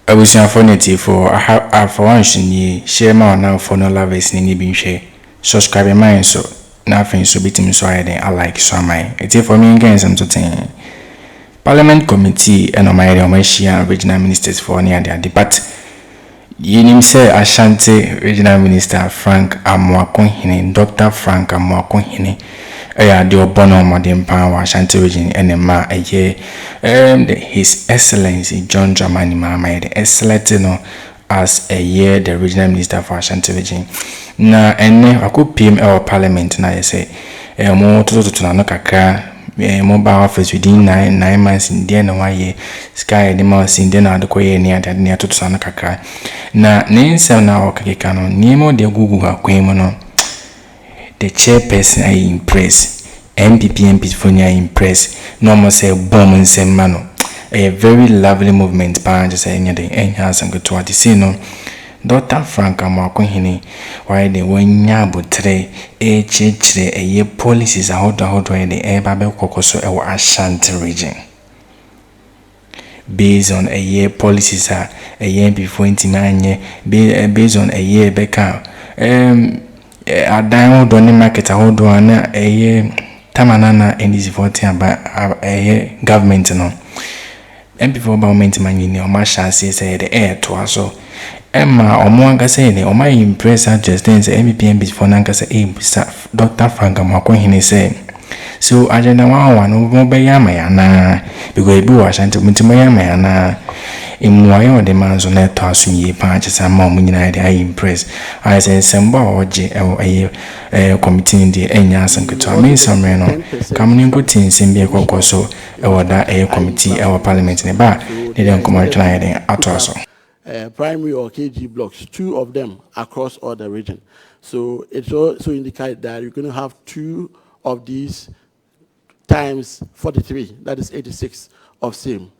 abusuafonity for Alpha OneTV share ma now for no lovers ni bi nhwe subscribe mine so na afin so bitim so ayden I like so mine it for me again some to Parliament Committee and my regional ministers for near their debate. Yinim say Ashanti Regional Minister Frank Amoakonhene, Dr. Frank Amoakonhene, the Obono Modern Power Ashanti region and ma a year His Excellency John Dramani Mahama, the excellent as a year the regional minister for Ashanti region. Na ene ako PM our parliament na say mo to na no kakra mobile office within 9 months in the end 1 year sky the months in the na the koye ni ade na to na kakra na nsem na okeka no niemo de gugu akwem no the chairperson I impress NPP for near impress no more say bomb nsem ma no a very lovely movement pa just say anything enhance go to what say no Dr. Frank Amoakonhene why they wanya botre chire eye policies ahodo the eba be kokoso e Ashanti region based on a year policies a year before intimanye based on a year beka adan hodo ni market ahodo ana eye tamanana and is voting about a government no before government manyini o ma chance say the air to aso Emma Omoanga say o my impress just then say NPP before nanka say Dr. Frank Amoakonhene say so agenda one no be yama ya na because bi wa Ashanti mutimo yama ya na imwayo de manzo na to asumye pa chesa ma mu nyina de I impress I say semba oje committee ndi enya asanketo amen samre no kamni ngutin sembe kokoso da committee parliament ne ba de den komatwa den atoaso primary or KG blocks, 2 of them across all the region. So it also indicates that you're going to have 2 of these times 43, that is 86 of same.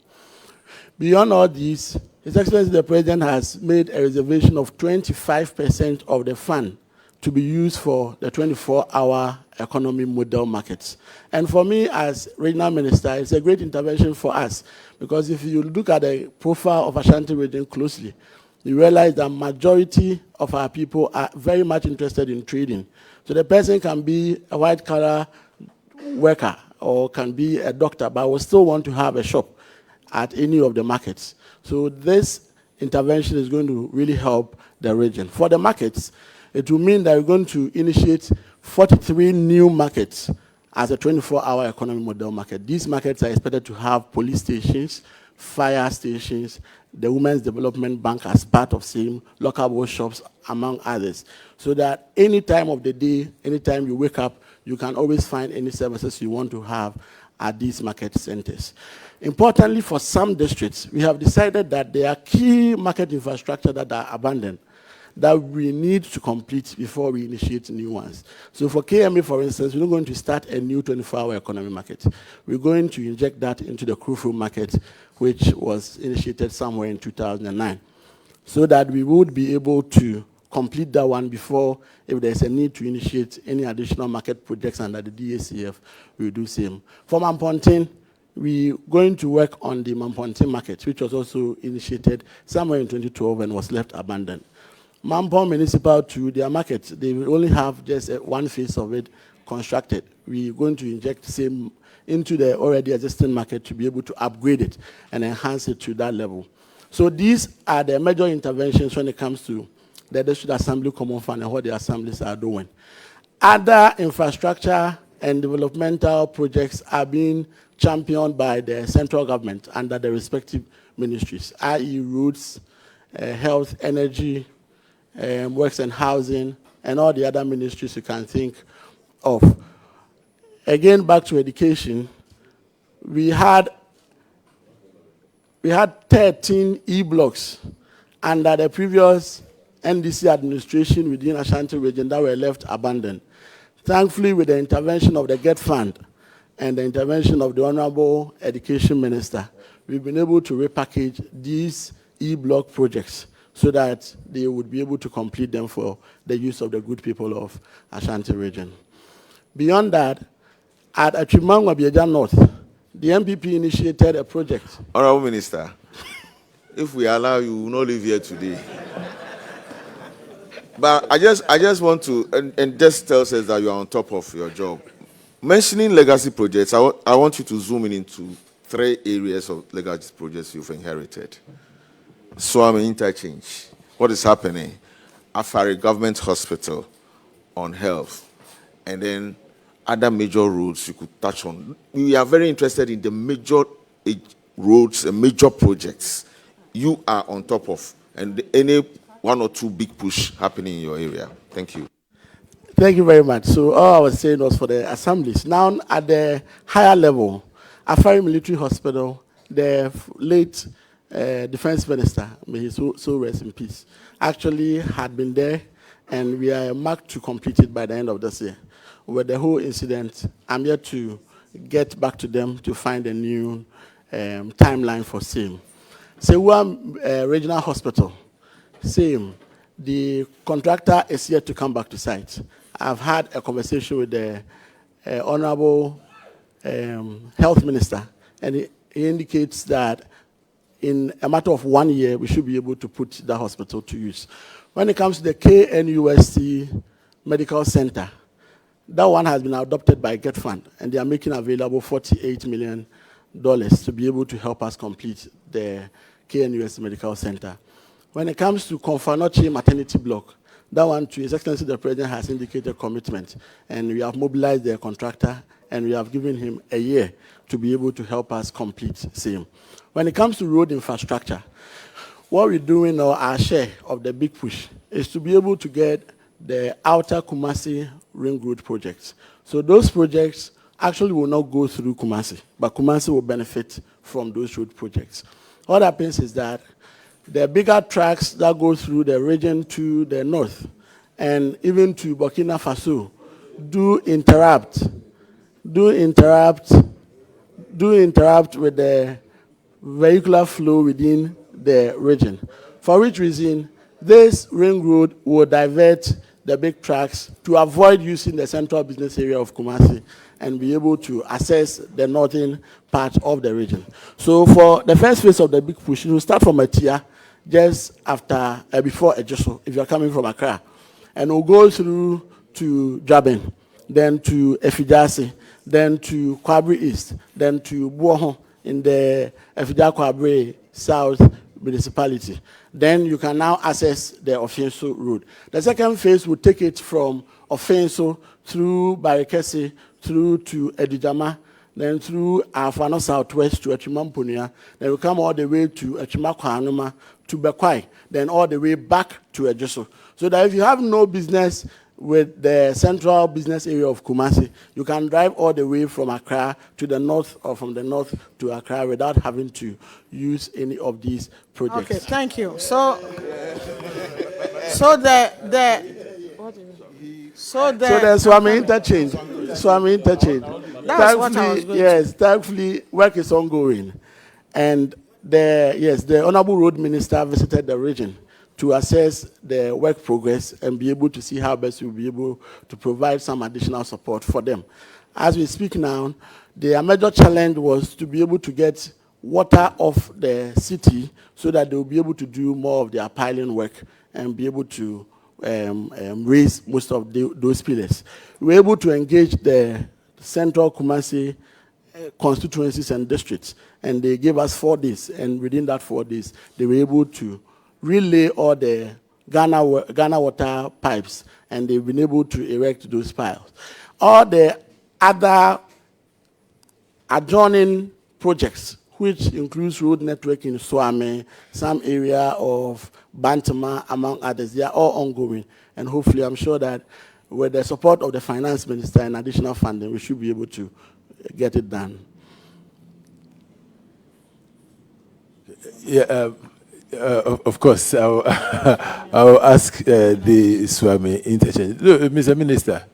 Beyond all these, His Excellency the President has made a reservation of 25% of the fund to be used for the 24-hour economy model markets. And for me as regional minister, it's a great intervention for us because if you look at the profile of Ashanti region closely, you realize that majority of our people are very much interested in trading. So the person can be a white-collar worker or can be a doctor, but will still want to have a shop at any of the markets. So this intervention is going to really help the region. For the markets, it will mean that we're going to initiate 43 new markets as a 24-hour economy model market. These markets are expected to have police stations, fire stations, the Women's Development Bank as part of same, local workshops, among others. So that any time of the day, anytime you wake up, you can always find any services you want to have at these market centers. Importantly, for some districts, we have decided that there are key market infrastructure that are abandoned that we need to complete before we initiate new ones. So for KMA, for instance, we're not going to start a new 24-hour economy market. We're going to inject that into the Krufu market, which was initiated somewhere in 2009, so that we would be able to complete that one before, if there's a need to initiate any additional market projects under the DACF, we'll do same. For Mampontin, we're going to work on the Mampontin market, which was also initiated somewhere in 2012 and was left abandoned. Mampong Municipal to their market, they will only have just one phase of it constructed. We're going to inject same into the already existing market to be able to upgrade it and enhance it to that level. So these are the major interventions when it comes to the District Assembly Common Fund and what the assemblies are doing. Other infrastructure and developmental projects are being championed by the central government under the respective ministries, i.e. roads, health, energy, works and housing, and all the other ministries you can think of. Again, back to education, we had 13 e-blocks under the previous NDC administration within Ashanti region that were left abandoned. Thankfully, with the intervention of the GET Fund and the intervention of the Honorable Education Minister, we've been able to repackage these e-block projects so that they would be able to complete them for the use of the good people of Ashanti region. Beyond that, at Akroma North, the NPP initiated a project. Honorable Minister, if we allow you, we will not live here today. But I just want to, and just tells us that you are on top of your job. Mentioning legacy projects, I want you to zoom in into 3 areas of legacy projects you've inherited. Swami Interchange, what is happening? Afari Government Hospital on health, and then other major roads you could touch on. We are very interested in the major roads and major projects you are on top of, and any 1 or 2 big push happening in your area. Thank you. Thank you very much. So all I was saying was for the assemblies. Now at the higher level, Afari Military Hospital, the late Defense Minister, may he so rest in peace, actually had been there, and we are marked to complete it by the end of this year. With the whole incident, I'm yet to get back to them to find a new timeline for same. Sewa Regional Hospital, same. The contractor is yet to come back to site. I've had a conversation with the Honorable Health Minister, and he indicates that in a matter of 1 year, we should be able to put the hospital to use. When it comes to the KNUST Medical Center, that one has been adopted by Get Fund, and they are making available $48 million to be able to help us complete the KNUST Medical Center. When it comes to Konfanochi Maternity Block, that one too, His Excellency the President has indicated commitment, and we have mobilized the contractor, and we have given him a year to be able to help us complete same. When it comes to road infrastructure, what we're doing, or our share of the big push, is to be able to get the outer Kumasi Ring Road projects. So those projects actually will not go through Kumasi, but Kumasi will benefit from those road projects. What happens is that the bigger tracks that go through the region to the north and even to Burkina Faso do interrupt with the vehicular flow within the region. For which reason, this ring road will divert the big trucks to avoid using the central business area of Kumasi and be able to access the northern part of the region. So for the first phase of the big push, it will start from Atia, just after, before Ejoso, if you're coming from Accra. And we'll go through to Jabin, then to Efijasi, then to Kwabri East, then to Buohon in the Efija Kwabri South municipality. Then you can now access the Ofenso road. The second phase will take it from Ofenso through Kesi, through to Edijama, then through Afano Southwest to Echimampunia, then we come all the way to Echimakwanuma, to Bekwai, then all the way back to Ejoso. So that if you have no business with the central business area of Kumasi, you can drive all the way from Accra to the north, or from the north to Accra, without having to use any of these projects. Okay, thank you. So the Swami interchange. Swami interchange. That's what I was going yes, thankfully, work is ongoing. And the Honorable Road Minister visited the region to assess the work progress and be able to see how best we'll be able to provide some additional support for them. As we speak now, their major challenge was to be able to get water off the city so that they'll be able to do more of their piling work and be able to raise most of those pillars. We were able to engage the central Kumasi constituencies and districts, and they gave us 4 days, and within that 4 days, they were able to relay all the Ghana water pipes, and they've been able to erect those piles. All the other adjoining projects, which includes road network in Swame, some area of Bantama, among others, they are all ongoing, and hopefully I'm sure that with the support of the Finance Minister and additional funding, we should be able to get it done. Yeah, of course, I'll ask the Swami interchange. Look, Mr. Minister,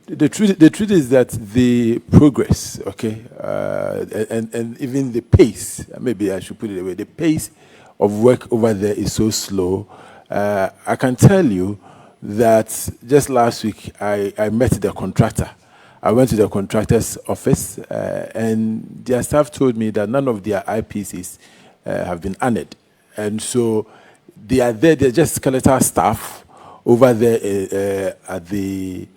the truth is that the progress, okay, and even the pace, maybe I should put it away, the pace of work over there is so slow. I can tell you that just last week I met the contractor. I went to the contractor's office, and their staff told me that none of their IPCs have been honored. And so they are there, they're just skeletal staff over there at the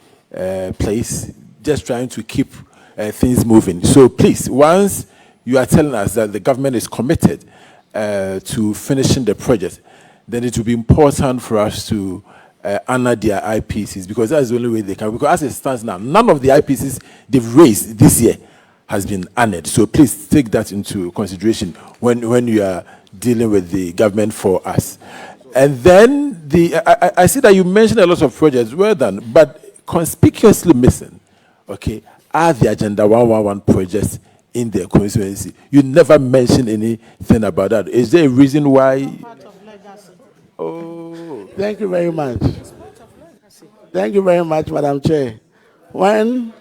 place, just trying to keep things moving. So please, once you are telling us that the government is committed to finishing the project, then it will be important for us to honor their IPCs, because that's the only way they can. Because as it stands now, none of the IPCs they've raised this year has been honored. So please take that into consideration when you are dealing with the government for us. And then I see that you mentioned a lot of projects. Well done, but conspicuously missing, okay, are the Agenda 111 projects in their constituency. You never mentioned anything about that. Is there a reason why? Part of legacy. Oh, Thank you very much. Thank you very much, Madam Chair. When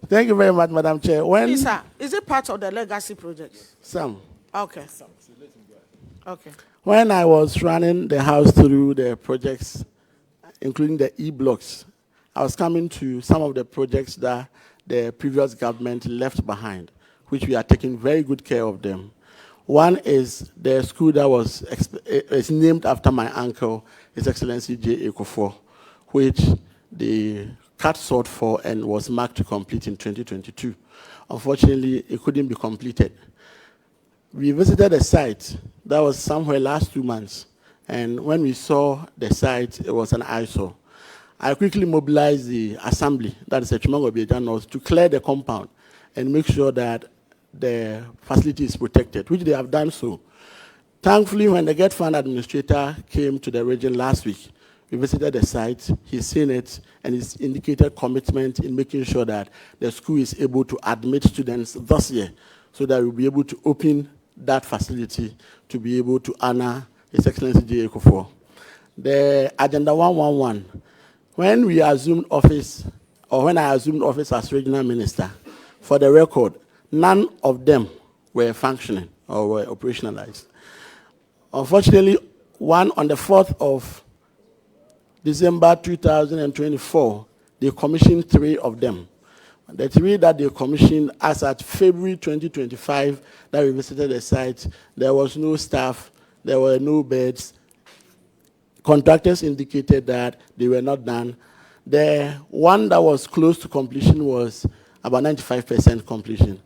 Thank you very much, Madam Chair. Please, sir, is it part of the legacy projects? Some. Okay. Okay. When I was running the house through the projects, including the E-blocks, I was coming to some of the projects that the previous government left behind, which we are taking very good care of them. One is the school that is named after my uncle, His Excellency J. Ekufor, which the cut sought for and was marked to complete in 2022. Unfortunately, it couldn't be completed. We visited the site. That was somewhere last 2 months. And when we saw the site, it was an eyesore. I quickly mobilized the assembly, that is Chimango Beja North, to clear the compound and make sure that the facility is protected, which they have done so. Thankfully, when the Get Fund administrator came to the region last week, we visited the site, he's seen it, and he's indicated commitment in making sure that the school is able to admit students this year, so that we'll be able to open that facility to be able to honor His Excellency J. Ekufor. The Agenda 111, when we assumed office, or when I assumed office as regional minister, for the record, none of them were functioning or were operationalized. Unfortunately, one on the 4th of December 2024, they commissioned 3 of them. The 3 that they commissioned, as at February 2025, that we visited the site, there was no staff, there were no beds. Contractors indicated that they were not done. The one that was close to completion was about 95% completion.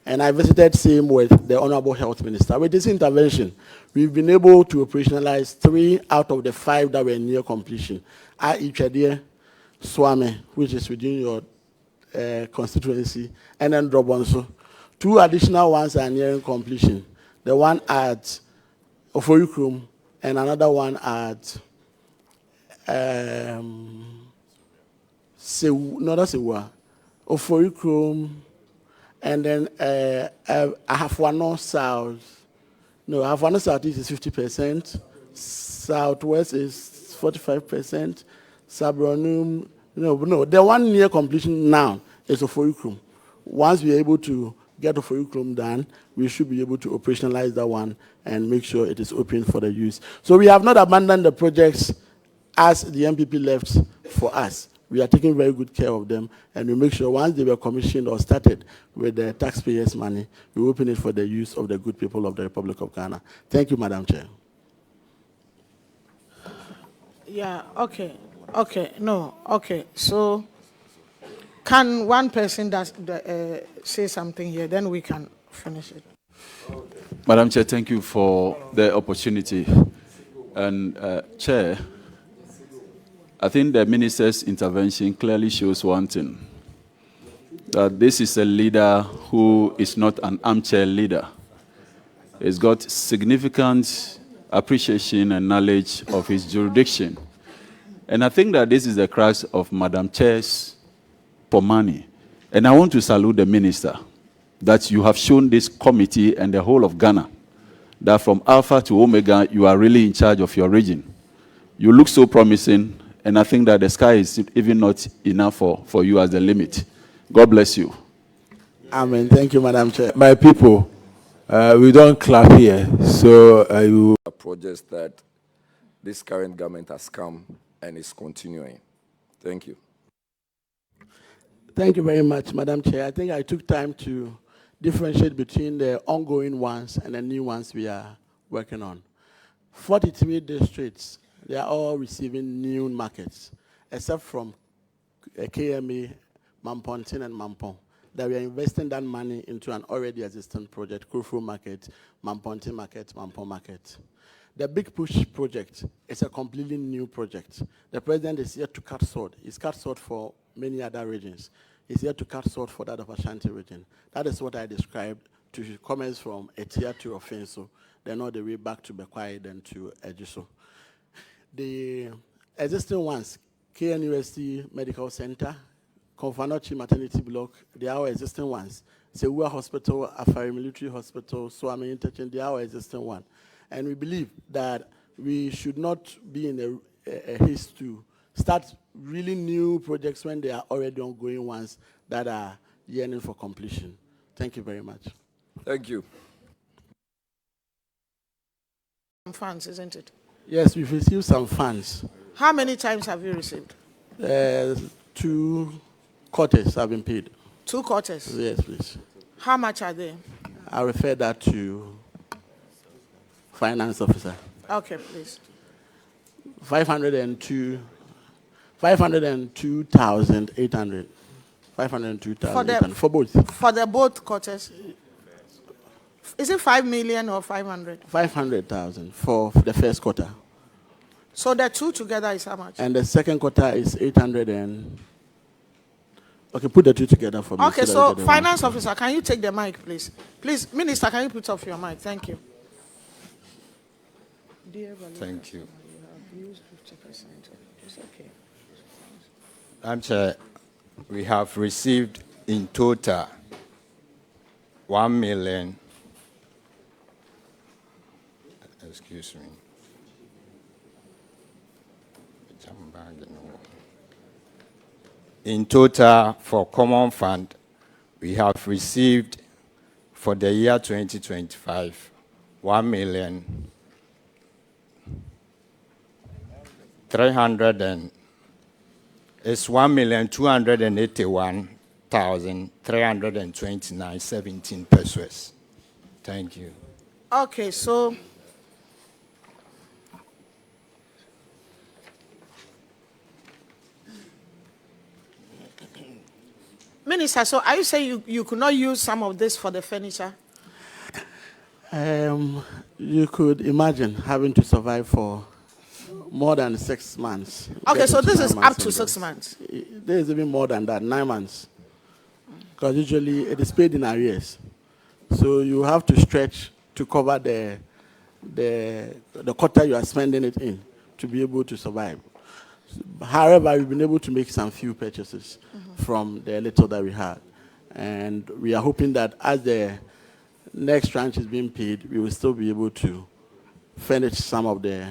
And I visited same with the Honorable Health Minister. With this intervention, we've been able to operationalize 3 out of the 5 that were near completion. Ichadie, Swame, which is within your constituency, and then Drobonso. 2 additional ones are nearing completion. The one at Ofoyukrum and another one at Ofoyukrum, and then Ahafwano South. No, Ahafwano Southeast is 50%, Southwest is 45%, Sabronum, no, the one near completion now is Ofoyukrum. Once we are able to get Ofoyukrum done, we should be able to operationalize that one and make sure it is open for the use. So we have not abandoned the projects as the NPP left for us. We are taking very good care of them, and we make sure once they were commissioned or started with the taxpayers' money, we open it for the use of the good people of the Republic of Ghana. Thank you, Madam Chair. Yeah, okay. So, can one person say something here, then we can finish it. Madam Chair, thank you for the opportunity. And Chair, I think the Minister's intervention clearly shows one thing, that this is a leader who is not an armchair leader. He's got significant appreciation and knowledge of his jurisdiction. And I think that this is the crux of Madam Chair's Pomani. And I want to salute the Minister that you have shown this committee and the whole of Ghana that from Alpha to Omega, you are really in charge of your region. You look so promising, and I think that the sky is even not enough for you as the limit. God bless you. Amen. Thank you, Madam Chair. my people, we don't clap here, so you. Projects that this current government has come and is continuing. Thank you. Thank you very much, Madam Chair. I think I took time to differentiate between the ongoing ones and the new ones we are working on. 43 districts, they are all receiving new markets, except from KMA, Mampontin, and Mampong, that we are investing that money into an already existing project, Kufu Market, Mampontin Market, Mampong Market. The Big Push project is a completely new project. The president is here to cut sword. He's cut sword for many other regions. He's here to cut sword for that of Ashanti region. That is what I described to comments from Etia to Offenso, then all the way back to Bekwai, then to Ejiso. The existing ones, KNUST Medical Center, Konfanochi Maternity Block, they are our existing ones. Sewa Hospital, Afari Military Hospital, Swami Interchange, they are our existing one. And we believe that we should not be in a haste to start really new projects when they are already ongoing ones that are yearning for completion. Thank you very much. Thank you. Funds, isn't it? Yes, we've received some funds. How many times have you received? 2 quarters have been paid. 2 quarters? Yes, please. How much are they? I refer that to Finance Officer. Okay, please. 502,800. 502,800 for both. For the both quarters? Is it 5 million or 500? 500,000 for the first quarter. So the two together is how much? And the second quarter is 800 and... Okay, put the two together for me. Okay, so Finance Officer, can you take the mic, please? Please, Minister, can you put off your mic? Thank you. Thank you. It's okay. I'm Chair, we have received in total 1 million. Excuse me. In total, for Common Fund, we have received for the year 2025 1 million 300 and it's 1,281,329.17 pesos. Thank you. Okay, so Minister, so are you saying you could not use some of this for the furniture? You could imagine having to survive for more than 6 months. Okay, so this is up to 6 months. There is even more than that, 9 months. Because usually it is paid in arrears. So you have to stretch to cover the quarter you are spending it in to be able to survive. However, we've been able to make some few purchases from the little that we had. And we are hoping that as the next tranche is being paid, we will still be able to furnish some of the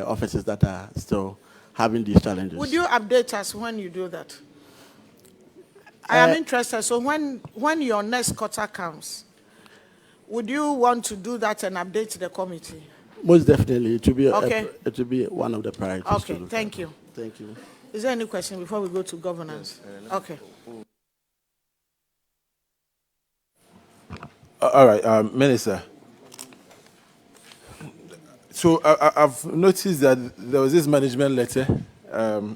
offices that are still having these challenges. Would you update us when you do that? I am interested. So when your next quarter comes, would you want to do that and update the committee? Most definitely. It will be one of the priorities. Okay, thank you. Thank you. Is there any question before we go to governance? Okay. All right, Minister. So I've noticed that there was this management letter.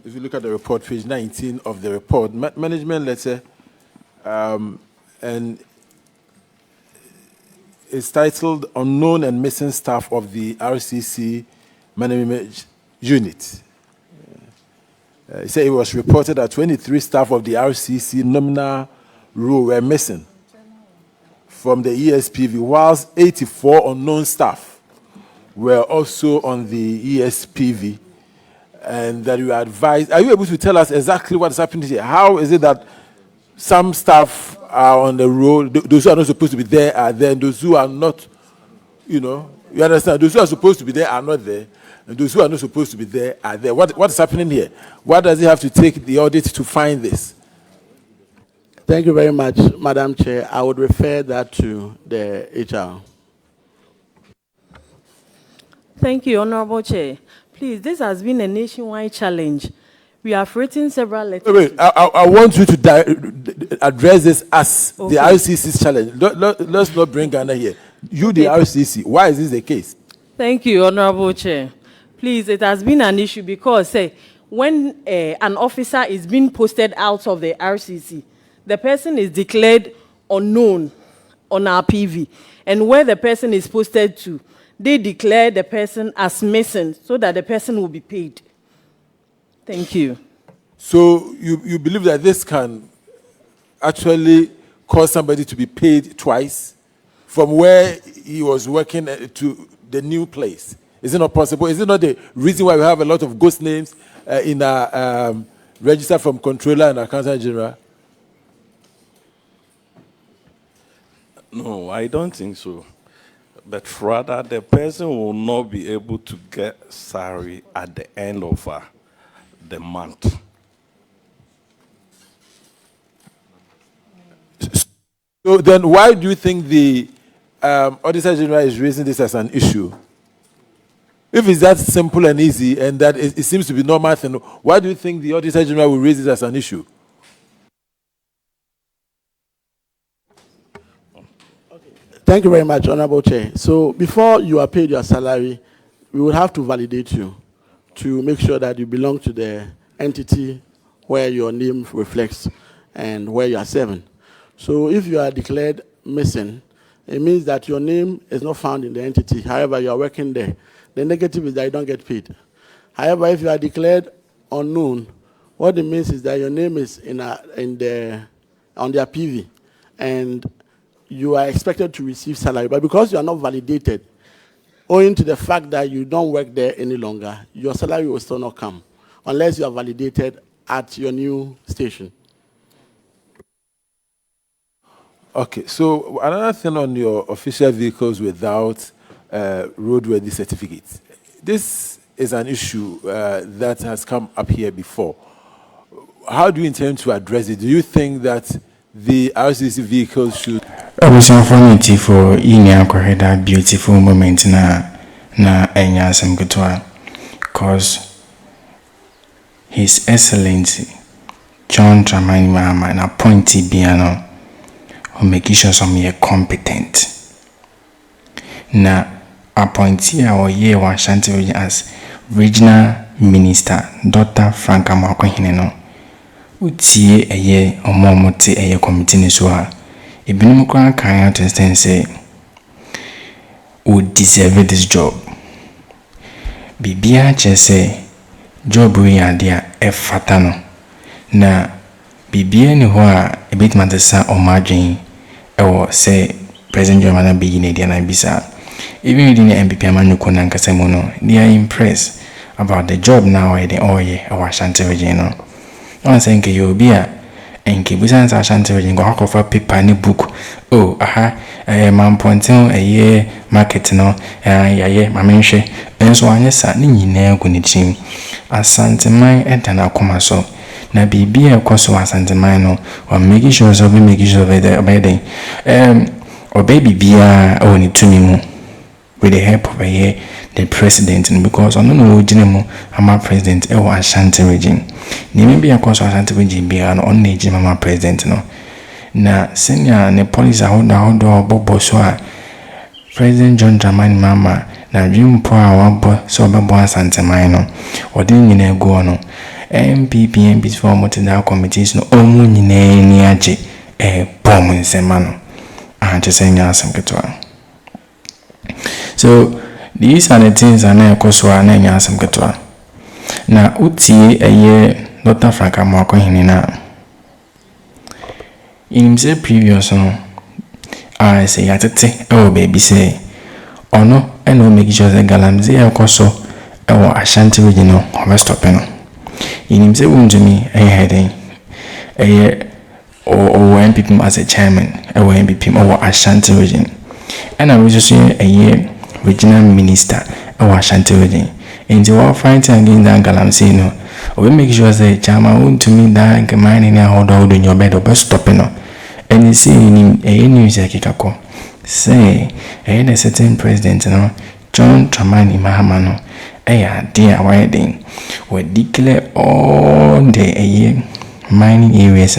If you look at the report, page 19 of the report, management letter, and it's titled Unknown and Missing Staff of the RCC Management Unit. It said it was reported that 23 staff of the RCC nominal role were missing from the ESPV, whilst 84 unknown staff were also on the ESPV, and that you advised. Are you able to tell us exactly what is happening here? How is it that some staff are on the roll, those who are not supposed to be there are there, and those who are not, you understand, those who are supposed to be there are not there, and those who are not supposed to be there are there. What is happening here? Why does it have to take the audit to find this? Thank you very much, Madam Chair. I would refer that to the HR. Thank you, Honorable Chair. Please, this has been a nationwide challenge. We have written several letters. Wait, I want you to address this as the RCC's challenge. Let's not bring Ghana here. You, the RCC, why is this the case? Thank you, Honorable Chair. Please, it has been an issue because when an officer is being posted out of the RCC, the person is declared unknown on our PV. And where the person is posted to, they declare the person as missing so that the person will be paid. Thank you. So you believe that this can actually cause somebody to be paid twice from where he was working to the new place? Is it not possible? Is it not the reason why we have a lot of ghost names in our register from Controller and Accountant General? No, I don't think so. But rather, the person will not be able to get salary at the end of the month. So then why do you think the Auditor General is raising this as an issue? If it's that simple and easy and that it seems to be normal, then why do you think the Auditor General will raise this as an issue? Thank you very much, Honorable Chair. So before you are paid your salary, we will have to validate you to make sure that you belong to the entity where your name reflects and where you are serving. So if you are declared missing, it means that your name is not found in the entity. However, you are working there. The negative is that you don't get paid. However, if you are declared unknown, what it means is that your name is on their PV, and you are expected to receive salary. But because you are not validated, owing to the fact that you don't work there any longer, your salary will still not come unless you are validated at your new station. Okay, so another thing on your official vehicles without roadworthy certificates. This is an issue that has come up here before. How do you intend to address it? Do you think that the RCC vehicles should... I was informed for that beautiful moment na enya some gutwa, because His Excellency John Dramani Mahama na appointee biano who make sure some ye competent. Na appointee our year one Ashanti region as Regional Minister Dr. Franka Mwakohine no utie eye omomote eye committee ni so ha ebinum kwa kan out and say would deserve this job. Bibia che say job we adia e fata no na bibia ni ho a ebitima de sa omadwen e wo say President John Mahama be na dia na bisa. Even within the NPP amanyuko na nkasa mu no, they are impressed about the job now in the oye our Ashanti region no. I'm saying ke you be a enke busan Ashanti region go hakofa paper ni book. Oh aha man pontin eye market no yaye mamenhwe enso anye sa ni nyina gu ni chim Asanteman enta na Akroma so na bibia ekoso Asanteman no wa make sure so be make sure that obey obey bibia o ni tumi mu with the help of the president, and because I don't know Jinemo, I'm a president or Ashanti region. Maybe I cause Ashanti region be an only Jimama president. No, na senior ne police hold Bobo Soa President John Dramani Mahama na dream poor one so Babo Asante Mino or didn't go no NPP for multiple committees no omu ni aje bomb in semano. I just saying some good. So these are the things I know koswa na nya asem ketwa. Na utie eye Dr. Franka Mwakohine na. In the previous no I say yatete oh baby say ono eno make sure the galamze ekoso ewo Ashanti region no o stop no. In the wundumi heading o NPP as a chairman ewo NPP o Ashanti region. And I was just a Regional Minister of Ashanti region. And they were fighting against that galamsey no. We make sure say Chama won't to me that man in a hold in your bed or stopping no. And you see in a news say a certain president no John Dramani Mahama no dear wedding. We declare all the mining areas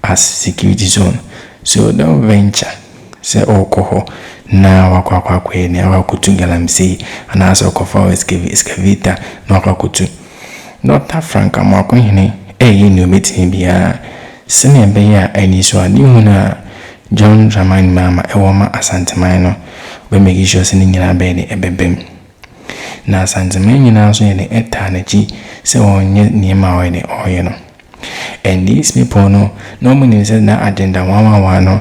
as security zone. So don't venture. Say alcohol na wakwa kweni awakutu galamsey and also kofa excavator na wakwakutu. Dr. Frank Amakwene new meeting bia sene be ya ani so adi huna John Dramani mama ewoma Ashanti no we make sure sene nyina be ne ebebem na Ashanti nyina so ye ne eta na ji se onye niema we ne oye no. And these people no normally say na agenda 111 no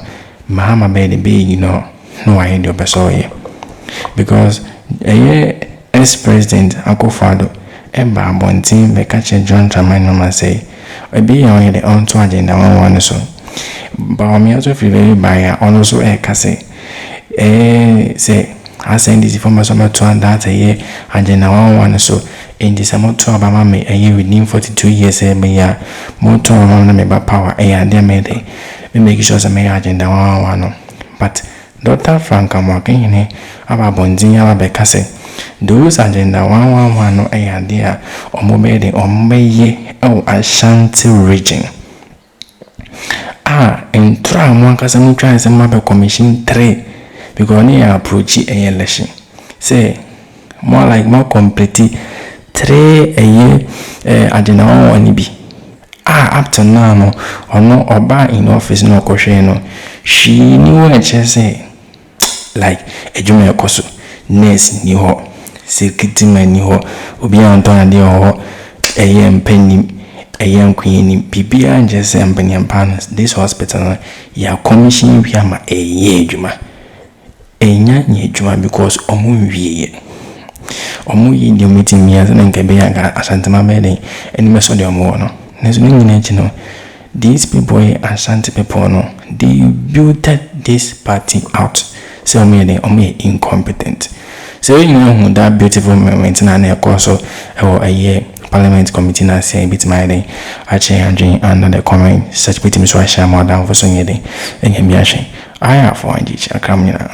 mahama be the big no I do besoye because ex-president Akufo-Addo eba abontin be catch John Dramani mama say we be on the on to agenda 111 so but me also feel very by also say say I send this information to that agenda 111 so in December 2 Obama me within 42 years me more to me power there me make sure say me agenda 111 but Dr. Frank Amakwene aba bondin aba be say those agenda 111 no there omobede omeye Ashanti region and try one kasa mu try some map commission 3 because they approach election say more complete 3 a year agenda 111 be up to now no ono oba in office no kwhwe no she knew what she say like ejuma ekoso nurse ni ho security man ni ho obi anton ade ho penny queen bibia nje say ambani panas this hospital ya commission wi ama ejuma enya ejuma because omu wiye omu yi the meeting me as na be ya Ashanti mabede eni meso de omu no nezo nyina chino these people Ashanti people no they built this party out so me incompetent so you know that beautiful moment na na ekoso Parliament committee na say bit my day actually and under the comment such bit me so I share more down for so nyede enye mi ahwe I have one Akroma.